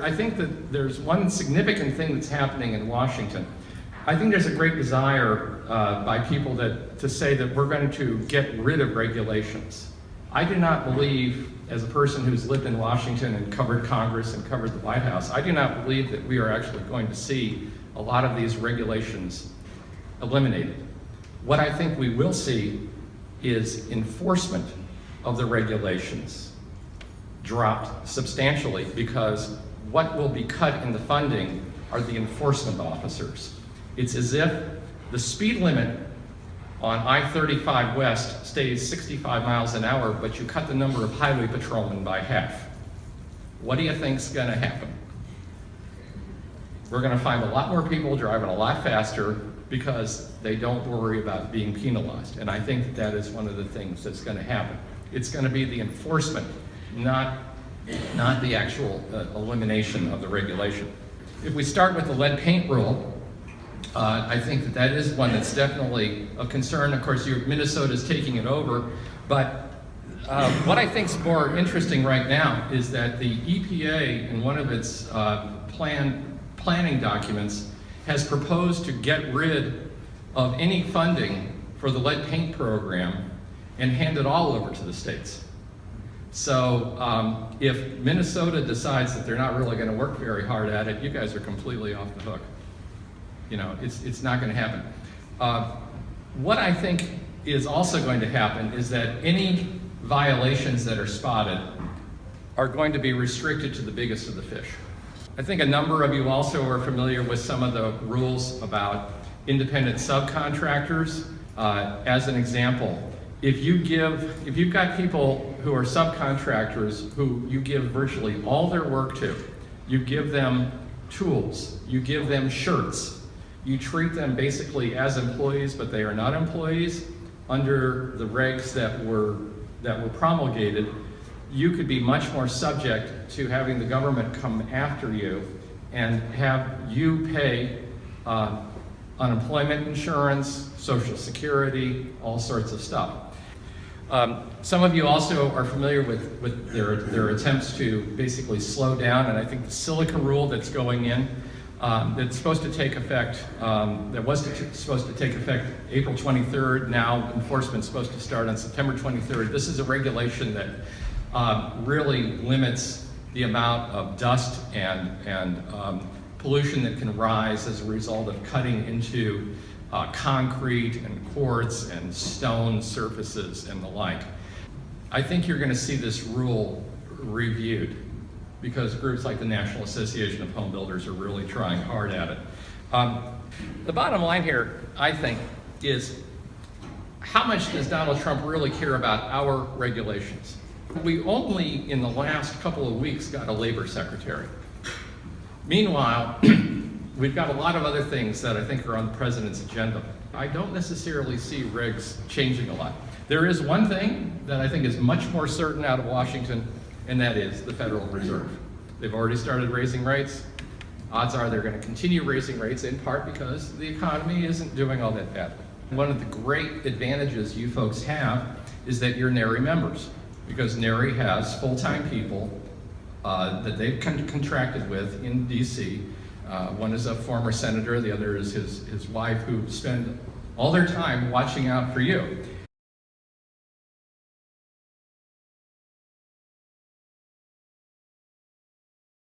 I think that there's one significant thing that's happening in Washington. I think there's a great desire by people to say that we're going to get rid of regulations. I do not believe, as a person who's lived in Washington and covered Congress and covered the White House, I do not believe that we are actually going to see a lot of these regulations eliminated. What I think we will see is enforcement of the regulations dropped substantially, because what will be cut in the funding are the enforcement officers. It's as if the speed limit on I-35 West stays 65 miles an hour, but you cut the number of highway patrolmen by half. What do you think's gonna happen? We're gonna find a lot more people driving a lot faster because they don't worry about being penalized. And I think that is one of the things that's gonna happen. It's gonna be the enforcement, not the actual elimination of the regulation. If we start with the lead paint rule, I think that is one that's definitely of concern. Of course, Minnesota's taking it over, but what I think is more interesting right now is that the EPA, in one of its planning documents, has proposed to get rid of any funding for the lead paint program and hand it all over to the states. So if Minnesota decides that they're not really going to work very hard at it, you guys are completely off the hook. You know, it's not going to happen. What I think is also going to happen is that any violations that are spotted are going to be restricted to the biggest of the fish. I think a number of you also are familiar with some of the rules about independent subcontractors. As an example, if you've got people who are subcontractors who you give virtually all their work to, you give them tools, you give them shirts, you treat them basically as employees, but they are not employees under the regs that were promulgated, you could be much more subject to having the government come after you and have you pay unemployment insurance, Social Security, all sorts of stuff. Some of you also are familiar with their attempts to basically slow down, and I think the silica rule that's going in, that's supposed to take effect, supposed to take effect April 23rd, now enforcement's supposed to start on September 23rd. This is a regulation that really limits the amount of dust and pollution that can rise as a result of cutting into concrete and quartz and stone surfaces and the like. I think you're going to see this rule reviewed because groups like the National Association of Home Builders are really trying hard at it. The bottom line here, I think, is how much does Donald Trump really care about our regulations? We only, in the last couple of weeks, got a labor secretary. Meanwhile, we've got a lot of other things that I think are on the president's agenda. I don't necessarily see regs changing a lot. There is one thing that I think is much more certain out of Washington, and that is the Federal Reserve. They've already started raising rates. Odds are they're going to continue raising rates, in part because the economy isn't doing all that badly. One of the great advantages you folks have is that you're NARI members, because NARI has full-time people that they've contracted with in DC. One is a former senator, the other is his wife, who spend all their time watching out for you.